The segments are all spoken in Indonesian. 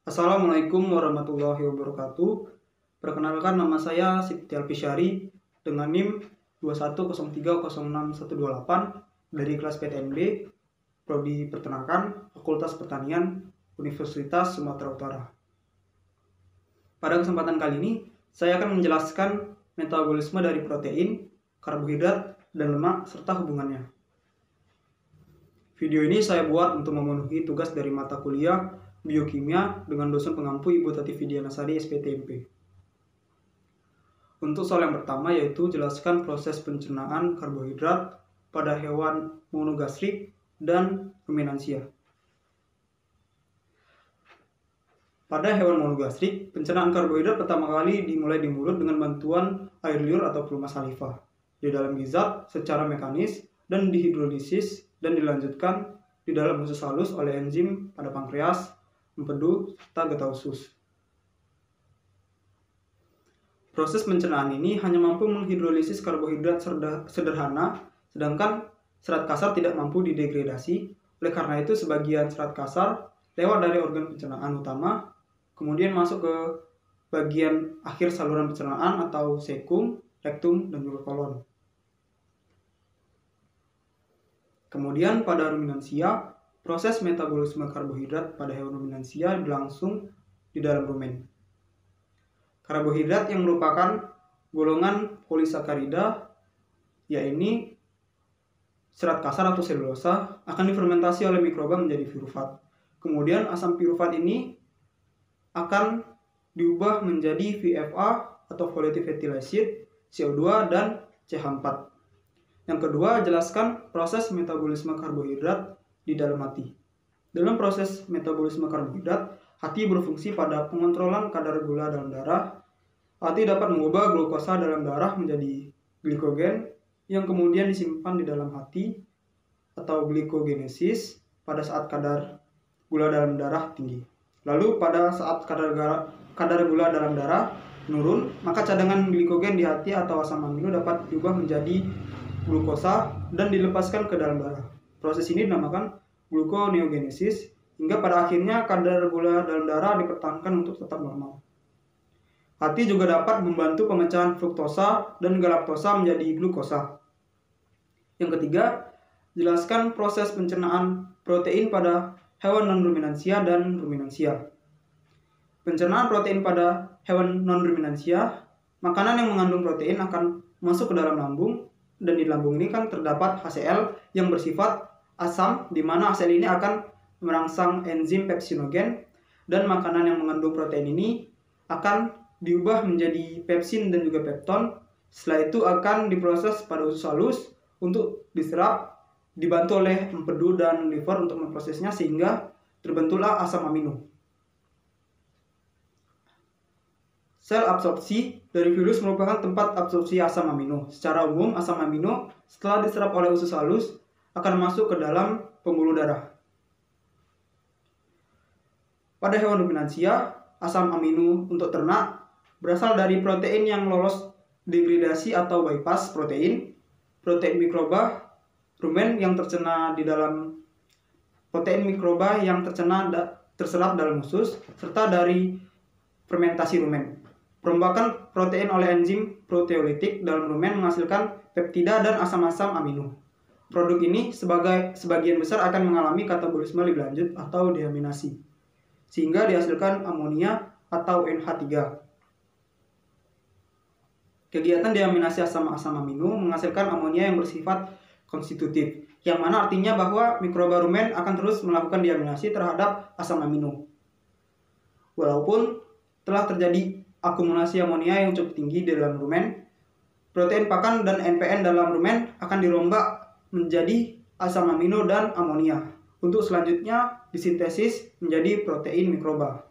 Assalamualaikum warahmatullahi wabarakatuh. Perkenalkan, nama saya Siti Alfisyari dengan NIM 21030618 dari kelas PTNB, Prodi Peternakan, Fakultas Pertanian, Universitas Sumatera Utara. Pada kesempatan kali ini, saya akan menjelaskan metabolisme dari protein, karbohidrat, dan lemak, serta hubungannya. Video ini saya buat untuk memenuhi tugas dari mata kuliah Biokimia dengan dosen pengampu Ibu Tati Vidianasari SPTMP. Untuk soal yang pertama yaitu jelaskan proses pencernaan karbohidrat pada hewan monogastrik dan ruminansia. Pada hewan monogastrik, pencernaan karbohidrat pertama kali dimulai di mulut dengan bantuan air liur atau pelumas saliva di dalam gizzard secara mekanis dan dihidrolisis dan dilanjutkan di dalam usus halus oleh enzim pada pankreas, empedu, serta getah usus. Proses pencernaan ini hanya mampu menghidrolisis karbohidrat sederhana, sedangkan serat kasar tidak mampu didegradasi. Oleh karena itu, sebagian serat kasar lewat dari organ pencernaan utama, kemudian masuk ke bagian akhir saluran pencernaan atau sekum, rektum, dan juga kolon. Kemudian pada ruminansia, proses metabolisme karbohidrat pada hewan ruminansia berlangsung di dalam rumen. Karbohidrat yang merupakan golongan polisakarida, yaitu serat kasar atau selulosa, akan difermentasi oleh mikroba menjadi pirufat. Kemudian asam pirufat ini akan diubah menjadi VFA atau volatile fatty acid, CO2, dan CH4. Yang kedua, jelaskan proses metabolisme karbohidrat di dalam hati. Dalam proses metabolisme karbohidrat, hati berfungsi pada pengontrolan kadar gula dalam darah. Hati dapat mengubah glukosa dalam darah menjadi glikogen yang kemudian disimpan di dalam hati atau glikogenesis pada saat kadar gula dalam darah tinggi. Lalu pada saat kadar gula dalam darah menurun, maka cadangan glikogen di hati atau asam amino dapat diubah menjadi glukosa dan dilepaskan ke dalam darah. Proses ini dinamakan gluconeogenesis hingga pada akhirnya kadar gula dalam darah dipertahankan untuk tetap normal. Hati juga dapat membantu pemecahan fruktosa dan galaktosa menjadi glukosa. Yang ketiga, jelaskan proses pencernaan protein pada hewan non-ruminansia dan ruminansia. Pencernaan protein pada hewan non-ruminansia, makanan yang mengandung protein akan masuk ke dalam lambung, dan di lambung ini kan terdapat HCl yang bersifat asam, di mana HCl ini akan merangsang enzim pepsinogen, dan makanan yang mengandung protein ini akan diubah menjadi pepsin dan juga pepton. Setelah itu akan diproses pada usus halus untuk diserap, dibantu oleh empedu dan liver untuk memprosesnya sehingga terbentuklah asam amino. Sel absorpsi dari virus merupakan tempat absorpsi asam amino. Secara umum, asam amino setelah diserap oleh usus halus akan masuk ke dalam pembuluh darah. Pada hewan ruminansia, asam amino untuk ternak berasal dari protein yang lolos degradasi atau bypass protein mikroba rumen yang tercerna di dalam protein mikroba yang terserap dalam usus, serta dari fermentasi rumen. Perombakan protein oleh enzim proteolitik dalam rumen menghasilkan peptida dan asam-asam amino. Produk ini sebagian besar akan mengalami katabolisme lebih lanjut atau deaminasi, sehingga dihasilkan amonia atau NH3. Kegiatan deaminasi asam-asam amino menghasilkan amonia yang bersifat konstitutif, yang mana artinya bahwa mikroba rumen akan terus melakukan deaminasi terhadap asam amino. Walaupun telah terjadi akumulasi amonia yang cukup tinggi di dalam rumen, protein pakan dan NPN dalam rumen akan dirombak menjadi asam amino dan amonia untuk selanjutnya disintesis menjadi protein mikroba.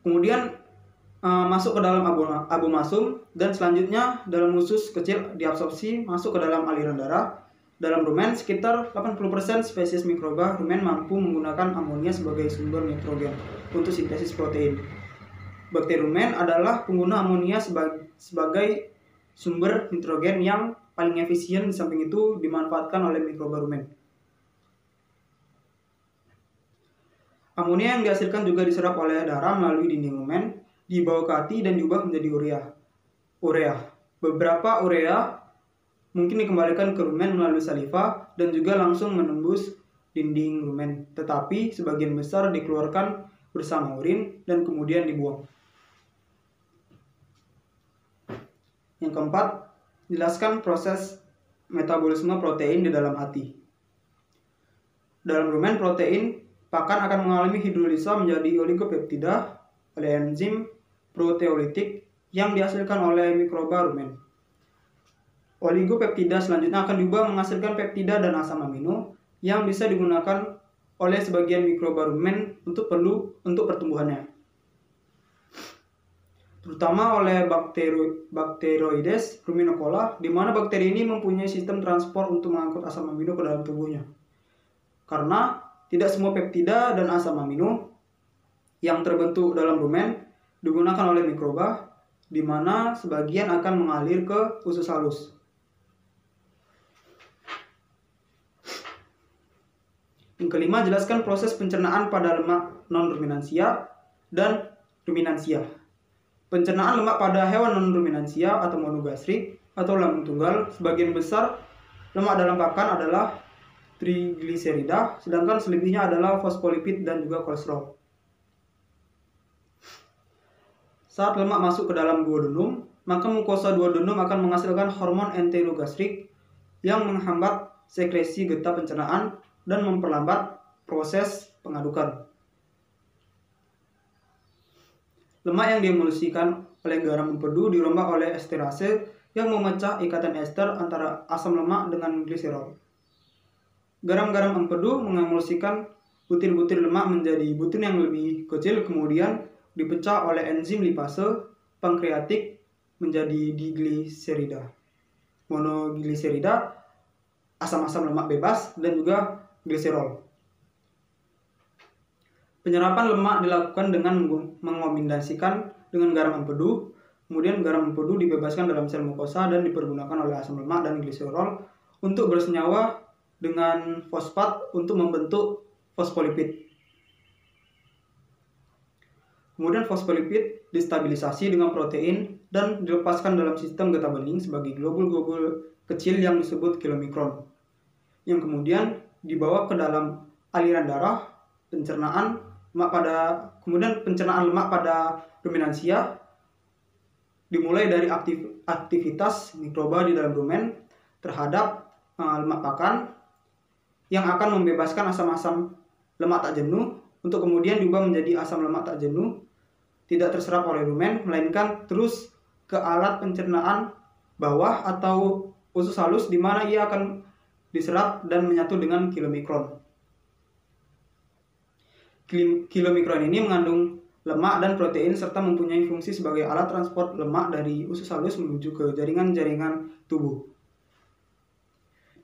Kemudian masuk ke dalam abomasum dan selanjutnya dalam usus kecil diabsorpsi masuk ke dalam aliran darah. Dalam rumen, sekitar 80% spesies mikroba rumen mampu menggunakan amonia sebagai sumber nitrogen untuk sintesis protein. Bakteri rumen adalah pengguna amonia sebagai sumber nitrogen yang paling efisien, di samping itu dimanfaatkan oleh mikroba rumen. Amonia yang dihasilkan juga diserap oleh darah melalui dinding rumen, dibawa ke hati dan diubah menjadi urea. Beberapa urea mungkin dikembalikan ke rumen melalui saliva dan juga langsung menembus dinding rumen, tetapi sebagian besar dikeluarkan bersama urin dan kemudian dibuang. Yang keempat, jelaskan proses metabolisme protein di dalam hati. Dalam rumen, protein pakan akan mengalami hidrolisa menjadi oligopeptida oleh enzim proteolitik yang dihasilkan oleh mikroba rumen. Oligopeptida selanjutnya akan diubah menghasilkan peptida dan asam amino yang bisa digunakan oleh sebagian mikroba rumen untuk pertumbuhannya, terutama oleh Bacteroides ruminicola, di mana bakteri ini mempunyai sistem transport untuk mengangkut asam amino ke dalam tubuhnya. Karena tidak semua peptida dan asam amino yang terbentuk dalam rumen digunakan oleh mikroba, di mana sebagian akan mengalir ke usus halus. Yang kelima, jelaskan proses pencernaan pada lemak non-ruminansia dan ruminansia. Pencernaan lemak pada hewan non-ruminansia atau monogastrik atau lambung tunggal, sebagian besar lemak dalam pakan adalah trigliserida, sedangkan selebihnya adalah fosfolipid dan juga kolesterol. Saat lemak masuk ke dalam duodenum, maka mukosa duodenum akan menghasilkan hormon enterogastrik yang menghambat sekresi getah pencernaan dan memperlambat proses pengadukan. Lemak yang diemulsikan oleh garam empedu dirombak oleh esterase yang memecah ikatan ester antara asam lemak dengan gliserol. Garam-garam empedu mengemulsikan butir-butir lemak menjadi butir yang lebih kecil, kemudian dipecah oleh enzim lipase pankreatik menjadi digliserida, monogliserida, asam-asam lemak bebas, dan juga gliserol. Penyerapan lemak dilakukan dengan mengombinasikan dengan garam empedu. Kemudian garam empedu dibebaskan dalam sel mukosa dan dipergunakan oleh asam lemak dan gliserol untuk bersenyawa dengan fosfat untuk membentuk fosfolipid. Kemudian fosfolipid distabilisasi dengan protein dan dilepaskan dalam sistem getah bening sebagai globul-globul kecil yang disebut kilomikron, yang kemudian dibawa ke dalam aliran darah. Pencernaan lemak pada ruminansia dimulai dari aktivitas mikroba di dalam rumen terhadap lemak pakan yang akan membebaskan asam-asam lemak tak jenuh untuk kemudian diubah menjadi asam lemak tak jenuh, tidak terserap oleh rumen, melainkan terus ke alat pencernaan bawah atau usus halus, di mana ia akan diserap dan menyatu dengan kilomikron. Kilomikron ini mengandung lemak dan protein serta mempunyai fungsi sebagai alat transport lemak dari usus halus menuju ke jaringan-jaringan tubuh.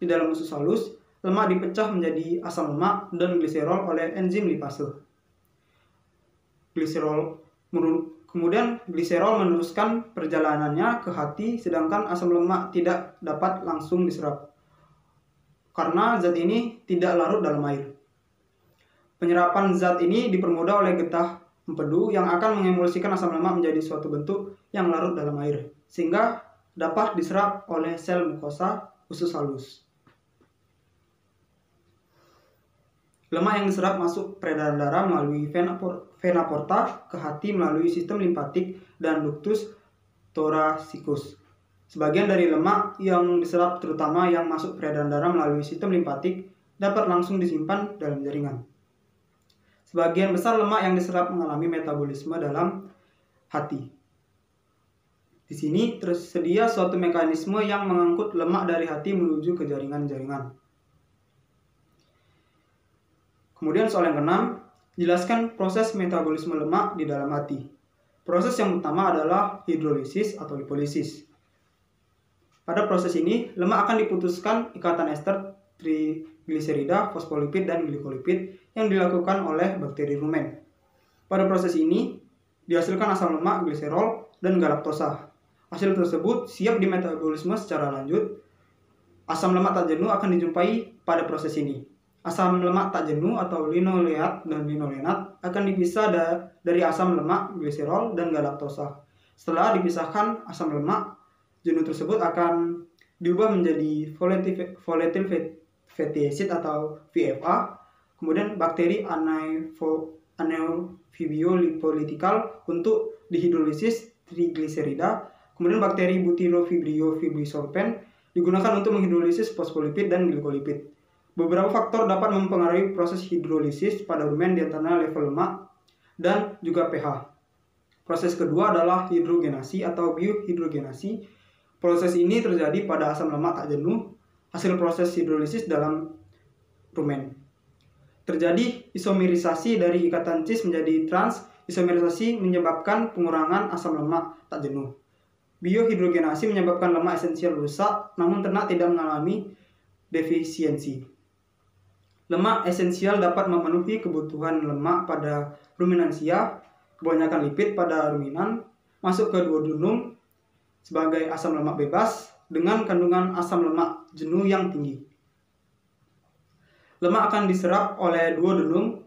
Di dalam usus halus, lemak dipecah menjadi asam lemak dan gliserol oleh enzim lipase. Kemudian gliserol meneruskan perjalanannya ke hati, sedangkan asam lemak tidak dapat langsung diserap karena zat ini tidak larut dalam air. Penyerapan zat ini dipermudah oleh getah empedu yang akan mengemulsikan asam lemak menjadi suatu bentuk yang larut dalam air, sehingga dapat diserap oleh sel mukosa usus halus. Lemak yang diserap masuk peredaran darah melalui vena porta ke hati melalui sistem limpatik dan ductus thoracicus. Sebagian dari lemak yang diserap, terutama yang masuk peredaran darah melalui sistem limpatik, dapat langsung disimpan dalam jaringan. Sebagian besar lemak yang diserap mengalami metabolisme dalam hati. Di sini tersedia suatu mekanisme yang mengangkut lemak dari hati menuju ke jaringan-jaringan. Kemudian soal yang keenam, jelaskan proses metabolisme lemak di dalam hati. Proses yang pertama adalah hidrolisis atau lipolisis. Pada proses ini, lemak akan diputuskan ikatan ester trigliserida, fosfolipid, dan glikolipid yang dilakukan oleh bakteri rumen. Pada proses ini, dihasilkan asam lemak, gliserol, dan galaktosa. Hasil tersebut siap dimetabolisme secara lanjut. Asam lemak tak jenuh akan dijumpai pada proses ini. Asam lemak tak jenuh atau linoleat dan linolenat akan dipisah dari asam lemak, gliserol, dan galaktosa. Setelah dipisahkan, asam lemak jenuh tersebut akan diubah menjadi volatile fatty acid atau VFA. Kemudian bakteri anaerobiolipolytikal untuk dihidrolisis trigliserida. Kemudian bakteri butyrofibrio-fibrisorben digunakan untuk menghidrolisis fosfolipid dan glikolipid. Beberapa faktor dapat mempengaruhi proses hidrolisis pada rumen, di antaranya level lemak dan juga pH. Proses kedua adalah hidrogenasi atau biohidrogenasi. Proses ini terjadi pada asam lemak tak jenuh hasil proses hidrolisis dalam rumen. Terjadi isomerisasi dari ikatan cis menjadi trans. Isomerisasi menyebabkan pengurangan asam lemak tak jenuh. Biohidrogenasi menyebabkan lemak esensial rusak, namun ternak tidak mengalami defisiensi. Lemak esensial dapat memenuhi kebutuhan lemak pada ruminansia, kebanyakan lipid pada ruminan, masuk ke duodenum sebagai asam lemak bebas dengan kandungan asam lemak jenuh yang tinggi. Lemak akan diserap oleh duodenum,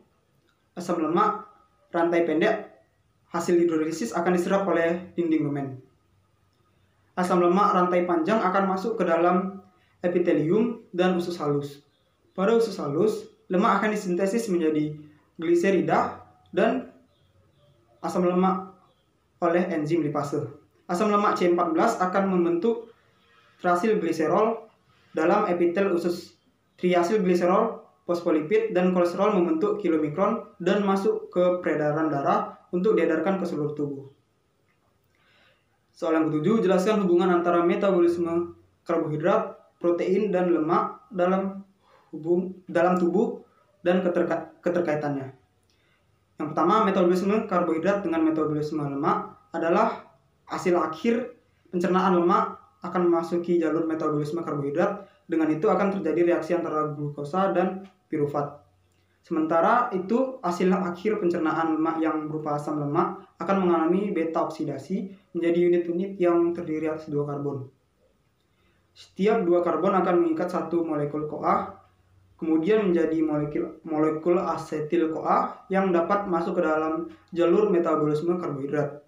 asam lemak rantai pendek hasil hidrolisis akan diserap oleh dinding rumen. Asam lemak rantai panjang akan masuk ke dalam epitelium dan usus halus. Pada usus halus, lemak akan disintesis menjadi gliserida dan asam lemak oleh enzim lipase. Asam lemak C14 akan membentuk triasilgliserol dalam epitel usus. Triasilgliserol, fosfolipid, dan kolesterol membentuk kilomikron dan masuk ke peredaran darah untuk diedarkan ke seluruh tubuh. Soal yang ketujuh, jelaskan hubungan antara metabolisme karbohidrat, protein, dan lemak dalam tubuh dan keterkaitannya. Yang pertama, metabolisme karbohidrat dengan metabolisme lemak adalah hasil akhir pencernaan lemak akan memasuki jalur metabolisme karbohidrat. Dengan itu akan terjadi reaksi antara glukosa dan pirufat. Sementara itu, hasil akhir pencernaan lemak yang berupa asam lemak akan mengalami beta oksidasi menjadi unit-unit yang terdiri atas 2 karbon. Setiap 2 karbon akan mengikat satu molekul CoA, kemudian menjadi molekul asetil-CoA yang dapat masuk ke dalam jalur metabolisme karbohidrat.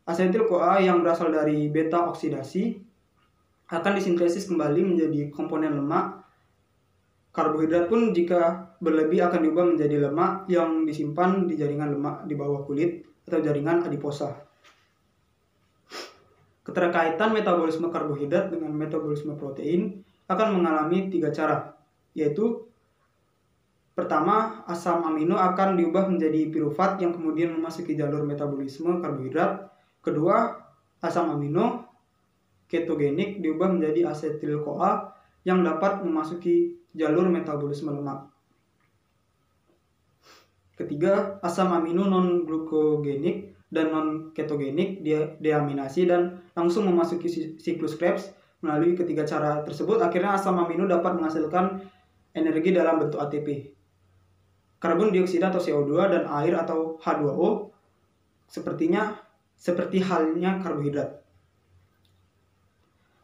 Asetil-CoA yang berasal dari beta oksidasi akan disintesis kembali menjadi komponen lemak. Karbohidrat pun jika berlebih akan diubah menjadi lemak yang disimpan di jaringan lemak di bawah kulit atau jaringan adiposa. Keterkaitan metabolisme karbohidrat dengan metabolisme protein akan mengalami 3 cara, yaitu pertama, asam amino akan diubah menjadi pirufat yang kemudian memasuki jalur metabolisme karbohidrat. Kedua, asam amino ketogenik diubah menjadi asetil-CoA yang dapat memasuki jalur metabolisme lemak. Ketiga, asam amino non-glukogenik dan non-ketogenik deaminasi dan langsung memasuki siklus Krebs. Melalui ketiga cara tersebut, akhirnya asam amino dapat menghasilkan energi dalam bentuk ATP. Karbon dioksida atau CO2 dan air atau H2O seperti halnya karbohidrat.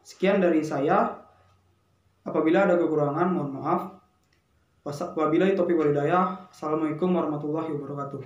Sekian dari saya. Apabila ada kekurangan, mohon maaf. Wabillahi taufiq wal hidayah. Assalamualaikum warahmatullahi wabarakatuh.